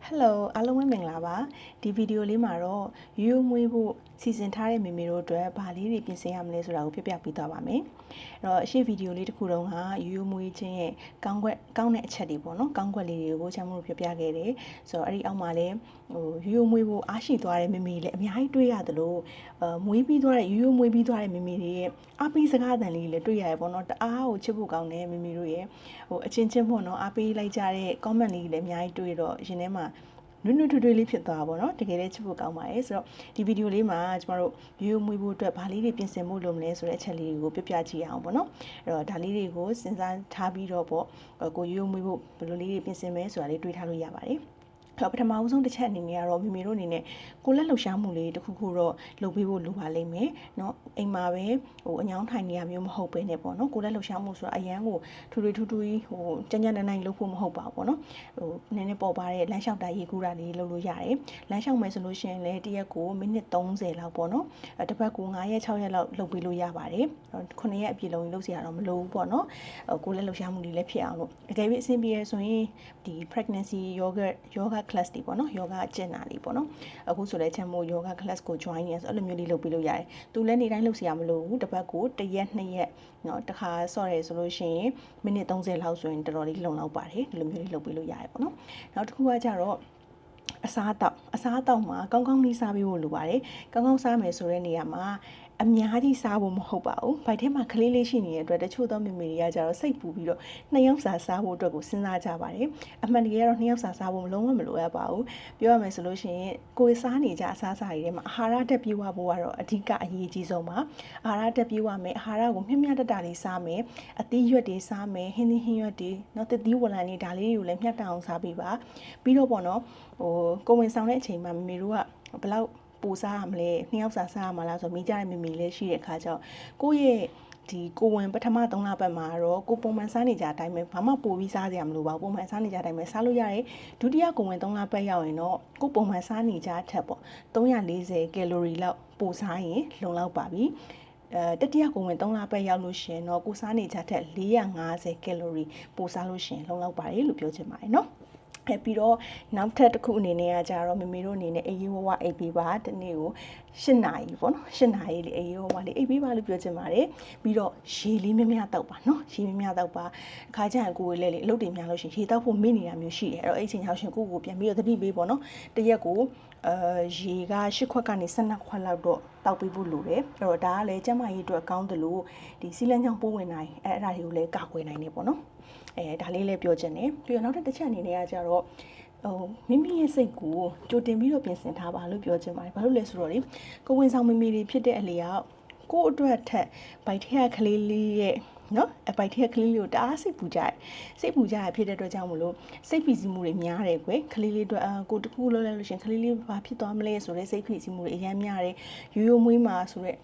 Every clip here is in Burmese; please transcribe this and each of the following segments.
Hello အားလုံးပဲမင်္ဂလာပါဒီဗီဒီယိုလေးမှာတော့ရိုးမွေးဖို့စီစဉ်ထားတဲ့မေမေတို့အတွက်ဘာလေးတွေပြင်ဆင်ရမလဲဆိုတာကိုပြပြပေးသွားပါမယ်အဲ့တော့အရှိဗီဒီယိုလေးတစ်ခုတုန်းကရိုးမွေးခြင်းရဲ့ကောင်းတဲ့အချက်တွေပေါ့နော်ကောင်းကွက်လေးတွေကိုချမ်းမို့လို့ပြပြခဲ့တယ်ဆိုတော့အဲ့ဒီအောက်မှာလည်းရိုးမွေးဖို့အားရှိသွားတဲ့မေမေလည်းအများကြီးတွေ့ရတယ်လို့မွေးပြီးသွားတဲ့ရိုးမွေးပြီးသွားတဲ့မေမေတွေရဲ့အားပေးစကားအသံလေးလည်းတွေ့ရတယ်ပေါ့နော်တအားကိုချစ်ဖို့ကောင်းတဲ့မေမေတို့ရဲ့အချင်းချင်းပေါ့နော်အားပေးလိုက်ကြတဲ့ comment လေးလည်းအများကြီးတွေ့တော့ရှင်ထဲမှာနွနွထွေးထွေးလေးဖြစ်သွားပါတော့တကယ်လည်းချစ်ဖို့ကောင်းပါတယ်ဆိုတော့ဒီဗီဒီယိုလေးမှာကျမတို့ရိုးမွေးဖို့အတွက်ဘာလေးတွေပြင်ဆင်ဖို့လုပ်မလဲဆိုတဲ့အချက်လေးတွေကိုပြပြကြည့်အောင်ပေါ့နော်အဲ့တော့ဒါလေးတွေကိုစဉ်းစားထားပြီးတော့ပေါ့ကိုရိုးမွေးဖို့ဘယ်လိုလေးတွေပြင်ဆင်မဲဆိုတာလေးတွေးထားလို့ရပါတယ်ပထမဦးဆုံးတစ်ချက်အနေနဲ့ကတော့မိမိတို့အနေနဲ့ကိုလက်လှူရှားမှုလေးတစ်ခုခုတော့လုပ်ပေးဖို့လိုပါလိမ့်မယ်เนาะအိမ်မှာပဲအညောင်းထိုင်နေရမျိုးမဟုတ်ပဲねပေါ့เนาะကိုလက်လှူရှားမှုဆိုတာအရန်ကိုထူထူကြီးကြမ်းကြမ်းနိုင်လုပ်ဖို့မဟုတ်ပါဘူးပေါ့เนาะနည်းနည်းပေါ်ပါတဲ့လမ်းလျှောက်တာရေကူးတာလေးလုပ်လို့ရတယ်လမ်းလျှောက်မယ်ဆိုလို့ရှိရင်လည်းတစ်ရက်ကိုမိနစ်30လောက်ပေါ့เนาะတစ်ပတ်ကို9ရက်6ရက်လောက်လုပ်ပေးလို့ရပါတယ်9ရက်အပြည့်လုံးလုပ်စရာတော့မလိုဘူးပေါ့เนาะကိုလက်လှူရှားမှုလေးလည်းဖြစ်အောင်လို့အကယ်၍အဆင်ပြေရဆိုရင်ဒီ pregnancy yoga class တွေပေါ့နော် yoga အကျင့်တာလေးပေါ့နော်အခုဆိုလဲချမ်းမို့ yoga class ကို join နေဆိုအဲ့လိုမျိုးလေးလုပ်ပေးလို့ရတယ်သူလည်းနေ့တိုင်းလုပ်စရာမလိုဘူးတစ်ပတ်ကိုတစ်ရက်နှစ်ရက်เนาะတစ်ခါဆော့ရဲဆိုလို့ရှိရင်မိနစ်30လောက်ဆိုရင်တော်တော်လေးလုံလောက်ပါတယ်ဒီလိုမျိုးလေးလုပ်ပေးလို့ရတယ်ပေါ့နော်နောက်တစ်ခုကကြတော့အစားအသောက်မှာကောင်းကောင်းလေးစားပေးဖို့လိုပါတယ်ကောင်းကောင်းစားမယ်ဆိုတဲ့နေရာမှာအများကြီးစားဖို့မဟုတ်ပါဘူး။ဘိုက်ထဲမှာကလေးလေးရှိနေတဲ့အတွက်တချို့သောမေမေတွေကကြတော့စိတ်ပူပြီးတော့နှစ်ယောက်စာစားဖို့အတွက်ကိုစဉ်းစားကြပါတယ်။အမှန်တကယ်ကတော့နှစ်ယောက်စာစားဖို့လုံးဝမလိုအပ်ပါဘူး။ပြောရမယ်ဆိုလို့ရှိရင်ကိုယ်စားနေကြအစားအစာတွေထဲမှာအာဟာရတက်ပြေဝဖို့ကတော့အဓိကအရေးကြီးဆုံးပါ။အာဟာရတက်ပြေဝမယ်အာဟာရကိုမျှမျှတတလေးစားမယ်။အသီးရွက်တွေစားမယ်ဟင်းသီးဟင်းရွက်တွေနော်သစ်သီးဝလံတွေဒါလေးတွေကိုလည်းမျှတအောင်စားပေးပါ။ပြီးတော့ပေါ့နော်ကိုဝင်ဆောင်တဲ့အချိန်မှာမေမေတို့ကဘယ်လောက်ပူစားရမလဲနှစ်ယောက်စားရမှာလားဆိုမိကြတဲ့မိမိလည်းရှိတဲ့အခါကျတော့ကိုယ့်ရဲ့ဒီကိုဝင်ပထမ3လပတ်မှာတော့ကိုပုံမှန်စားနေကြအတိုင်းပဲဘာမှပိုပြီးစားစရာမလိုပါဘူးပုံမှန်စားနေကြအတိုင်းပဲစားလို့ရတယ်ဒုတိယကိုဝင်3လပတ်ရောက်ရင်တော့ကိုပုံမှန်စားနေကြအထက်ပေါ့340ကယ်လိုရီလောက်ပိုစားရင်လုံလောက်ပါပြီတတိယကိုဝင်3လပတ်ရောက်လို့ရှင်တော့ကိုစားနေကြတဲ့450ကယ်လိုရီပိုစားလို့ရှင်လုံလောက်ပါတယ်လို့ပြောချင်ပါတယ်နော်ပြီးတော့နောက်ထပ်တစ်ခုအနေနဲ့ကကြတော့မေမေတို့အနေနဲ့အေးရေးဝဝအိပ်ပေးပါတနေ့ကို8နာရီပေါ့နော်8နာရီလေးအေးရေးဝဝလေးအိပ်ပေးပါလို့ပြောချင်ပါတယ်ပြီးတော့ရေလေးများများတောက်ပါနော်ရေများများတောက်ပါအခါကျရင်ကိုယ်လေးအလုပ်တွေများလို့ရှိရင်ရေတောက်ဖို့မေ့နေတာမျိုးရှိတယ်အဲ့တော့အဲ့ချိန်ရောက်ရှင်ကိုပြန်ပြီးတော့သတိပေးပေါ့နော်တရက်ကိုရေက10ခွက်ကနေ12ခွက်လောက်တော့တောက်ပေးဖို့လိုတယ်အဲ့တော့ဒါကလည်းကျန်းမာရေးအတွက်ကောင်းတယ်လို့ဒီစီးလန်းချောင်းပိုးဝင်နိုင်အဲ့ဒါတွေကိုလည်းကာကွယ်နိုင်နေပေါ့နော်ဒါလေးလည်းပြောချင်တယ်ပြီးတော့နောက်တစ်ချက်အနေနဲ့ကကြတော့မိမိရဲ့စိတ်ကိုကြိုတင်ပြီးတော့ပြင်ဆင်ထားပါလို့ပြောချင်ပါတယ်ဘာလို့လဲဆိုတော့လေကိုဝင်ဆောင်မိမိတွေဖြစ်တဲ့အလျောက်ကို့အတွက်ထက်ဗိုက်ထဲကကလေးလေးရဲ့နော်အပိုက်ထဲကလေးလေးကိုတအားစိတ်ပူကြရဖြစ်တဲ့အတွက်ကြောင့်မလို့စိတ်ဖိစီးမှုတွေများတယ်ကွယ်ကလေးလေးအတွက်ကိုတခုလုံးလဲလို့ရှင်ကလေးလေးဘာဖြစ်သွားမလဲဆိုတဲ့စိတ်ဖိစီးမှုတွေအများများတယ်ရိုးမွေးမှာဆိုတဲ့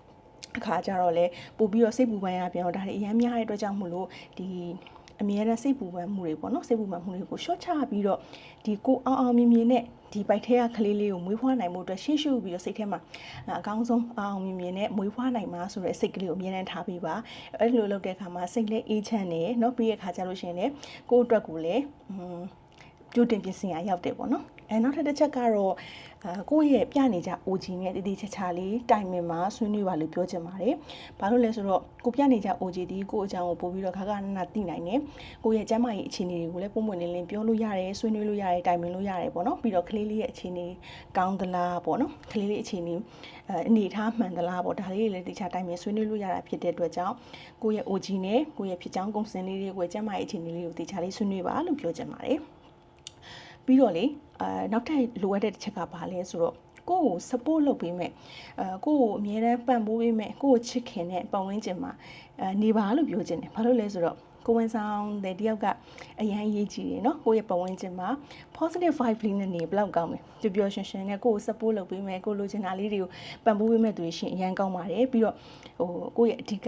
အခါကျတော့လေပို့ပြီးတော့စိတ်ပူပန်းရပြန်တော့ဒါတွေအများများတဲ့အတွက်ကြောင့်မလို့ဒီအမြဲတမ်းစိတ်ပူပန်မှုတွေပေါ့နော်စိတ်ပူပန်မှုတွေကိုရှော့ချပြီးတော့ဒီကိုအောင်မြင်မြင်နဲ့ဒီပိုက်ထဲကကလေးလေးကိုမွေးဖွားနိုင်မှုအတွက်ရှေ့ရှုပြီးတော့စိတ်ထဲမှာအကောင်းဆုံးအောင်မြင်မြင်နဲ့မွေးဖွားနိုင်မှာဆိုတဲ့စိတ်ကလေးကိုအမြဲတမ်းထားပြီးပါအဲ့လိုလုပ်တဲ့အခါမှာစိတ်လေးအေးချမ်းနေเนาะပြီးတဲ့အခါကျလို့ရှိရင်လည်းကိုယ့်အတွက်ကိုလည်းကြိုတင်ပြင်ဆင်ရရောက်တယ်ပေါ့နော်နောက်ထပ်တစ်ချက်ကတော့ကိုယ့်ရဲ့ပြနေကြ OG နဲ့တည်တည်ချာချာလေးတိုင်ပင်မှာဆွေးနွေးပါလို့ပြောချင်ပါတယ်။ဘာလို့လဲဆိုတော့ကိုပြနေကြ OG ဒီကိုအကြောင်းကိုပို့ပြီးတော့ခါခါနာသိနိုင်တယ်။ကိုယ့်ရဲ့ကျန်းမာရေးအခြေအနေတွေကိုလည်းပုံမှန်လင်းလင်းပြောလို့ရတယ်ဆွေးနွေးလို့ရတယ်တိုင်ပင်လို့ရတယ်ပေါ့နော်။ပြီးတော့ကလေးလေးရဲ့အခြေအနေကောင်းသလားပေါ့နော်။ကလေးလေးအခြေအနေအနေထားမှန်သလားပေါ့ဒါလေးတွေလည်းတခြားတိုင်ပင်ဆွေးနွေးလို့ရတာဖြစ်တဲ့အတွက်ကြောင့်ကိုယ့်ရဲ့ OG နဲ့ကိုယ့်ရဲ့ဖြစ်ကြောင်းကုန်စင်လေးတွေကိုကျန်းမာရေးအခြေအနေလေးကိုတခြားလေးဆွေးနွေးပါလို့ပြောချင်ပါတယ်။ပြီးတော့လေနောက်ထပ်လိုအပ်တဲ့တစ်ချက်ကဘာလဲဆိုတော့ကိုယ့်ကို support လုပ်ပေးမယ်ကိုယ့်ကိုအမြဲတမ်းပံ့ပိုးပေးမယ်ကိုယ့်ကိုချစ်ခင်တဲ့ပတ်ဝန်းကျင်မှာနေပါလို့ပြောချင်တယ်ဘာလို့လဲဆိုတော့ကိုဝင်ဆောင်တဲ့တယောက်ကအရန်ရေးကြည့်တယ်เนาะကိုယ့်ရဲ့ပတ်ဝန်းကျင်မှာ positive vibe လေးနဲ့နေဘလောက်ကောင်းလဲပျော်ပျော်ရွှင်ရွှင်နဲ့ကိုယ့်ကို support လုပ်ပေးမယ်ကိုလိုချင်တာလေးတွေကိုပံ့ပိုးပေးမယ်သူရှင်အရန်ကောင်းပါတယ်ပြီးတော့ကိုယ့်ရဲ့အဓိက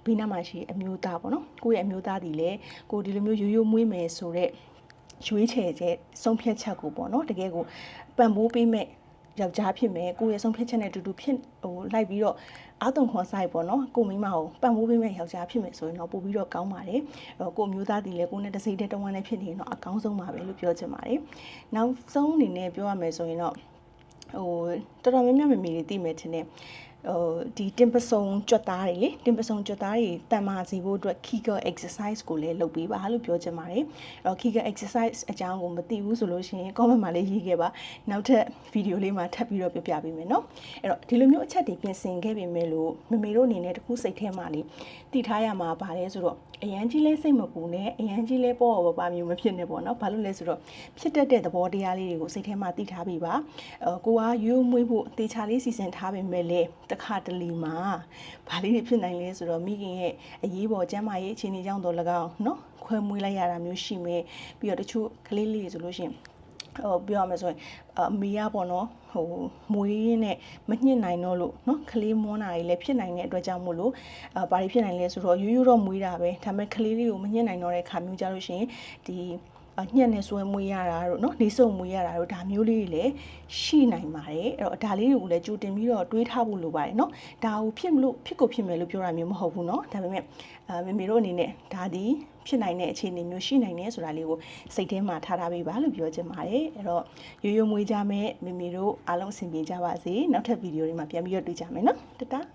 ဘေးနားမှာရှိအမျိုးသားပေါ့နော်ကိုယ့်ရဲ့အမျိုးသားဒီလေကိုဒီလိုမျိုးရိုးရိုးမွေးမယ်ဆိုတဲ့ရွေးချယ်ချက်ဆုံးဖြတ်ချက်ကိုပေါ့နော်တကယ်ကိုပံ့ပိုးပေးမဲ့ ယောက်ျားဖြစ်မယ်ကိုယ့်ရဲ့ဆုံးဖြတ်ချက်နဲ့တူတူဖြစ်လိုက်ပြီးတော့အားသွန်ခွန်ဆိုင်ပေါ့နော်ကိုမိမကိုပံ့ပိုးပေးမဲ့ယောက်ျားဖြစ်မယ်ဆိုရင်တော့ပို့ပြီးတော့ကောင်းပါတယ်ကိုမျိုးသားတည်လဲကိုနဲ့တစ်စိတ်တည်းတဝမ်းနဲ့ဖြစ်နေရင်တော့အကောင်းဆုံးပါပဲလို့ပြောချင်ပါတယ်နောက်ဆုံးအနေနဲ့ပြောရမယ်ဆိုရင်တော့တော်တော်များများမေမေတွေသိမယ်ထင်တယ်ဒီတင်ပစုံကြွက်သားတွေလေတင်ပစုံကြွက်သားတွေတန်မာစီဖို့အတွက် Kegel exercise ကိုလည်းလုပ်ပေးပါလို့ပြောချင်ပါတယ်အဲ့တော့ Kegel exercise အကြောင်းကိုမသိဘူးဆိုလို့ရှိရင် comment မှာလေးရေးခဲ့ပါနောက်ထပ်ဗီဒီယိုလေးမှာထပ်ပြီးတော့ပြပြပေးမယ်เนาะအဲ့တော့ဒီလိုမျိုးအချက်တွေပြင်ဆင်ခဲ့ပေမဲ့လို့မမေတို့အနေနဲ့တခုစိတ်ထဲမှာလေတည်ထားရမှာဗါလဲဆိုတော့အရန်ကြီးလဲစိတ်မပူနဲ့အရန်ကြီးလဲပေါ့ပါမျိုးမဖြစ်နဲ့ပေါ့เนาะဘာလို့လဲဆိုတော့ဖြစ်တတ်တဲ့သဘောတရားလေးတွေကိုစိတ်ထဲမှာတည်ထားပြီးပါကိုကရိုးမွေးဖို့တေချာလေးစီစဉ်ထားပေမဲ့လေတခါတလေမှာဘာလေးတွေဖြစ်နိုင်လဲဆိုတော့မိခင်ရဲ့အရေးပေါ်ကျန်းမာရေးအခြေအနေကြောင့်တော့၎င်းเนาะခွဲမွေးလိုက်ရတာမျိုးရှိမယ်ပြီးတော့တချို့ကလေးလေးဆိုလို့ရှိရင်ပြောရမယ်ဆိုရင်အမေကပေါ့နော်မွေးရင်းနဲ့မညှစ်နိုင်တော့လို့เนาะကလေးမွန်းတာတွေလည်းဖြစ်နိုင်တဲ့အတွက်ကြောင့်မို့လို့ဘာတွေဖြစ်နိုင်လဲဆိုတော့ရိုးရိုးတော့မွေးတာပဲဒါပေမဲ့ကလေးလေးကိုမညှစ်နိုင်တော့တဲ့ခါမျိုးကြလို့ရှိရင်ဒီညက်နဲ့ဆွဲမွေးရတာတို့เนาะနေစုံမွေးရတာတို့ဒါမျိုးလေးတွေလည်းရှိနိုင်ပါတယ်အဲ့တော့ဒါလေးတွေကိုလည်းကြိုတင်ပြီးတော့တွေးထားဖို့လိုပါတယ်เนาะဒါကိုဖြစ်မယ်လို့ပြောတာမျိုးမဟုတ်ဘူးเนาะဒါပေမဲ့မေမေတို့အနေနဲ့ဒါဒီဖြစ်နိုင်တဲ့အခြေအနေမျိုးရှိနိုင်တယ်ဆိုတာလေးကိုစိတ်ထဲမှာထားပေးပါလို့ပြောချင်ပါတယ်အဲ့တော့ရိုးရိုးမွေးကြမယ်မေမေတို့အားလုံးအဆင်ပြေကြပါစေနောက်ထပ်ဗီဒီယိုတွေမှာပြန်ပြီးတော့တွေ့ကြမယ်เนาะတတား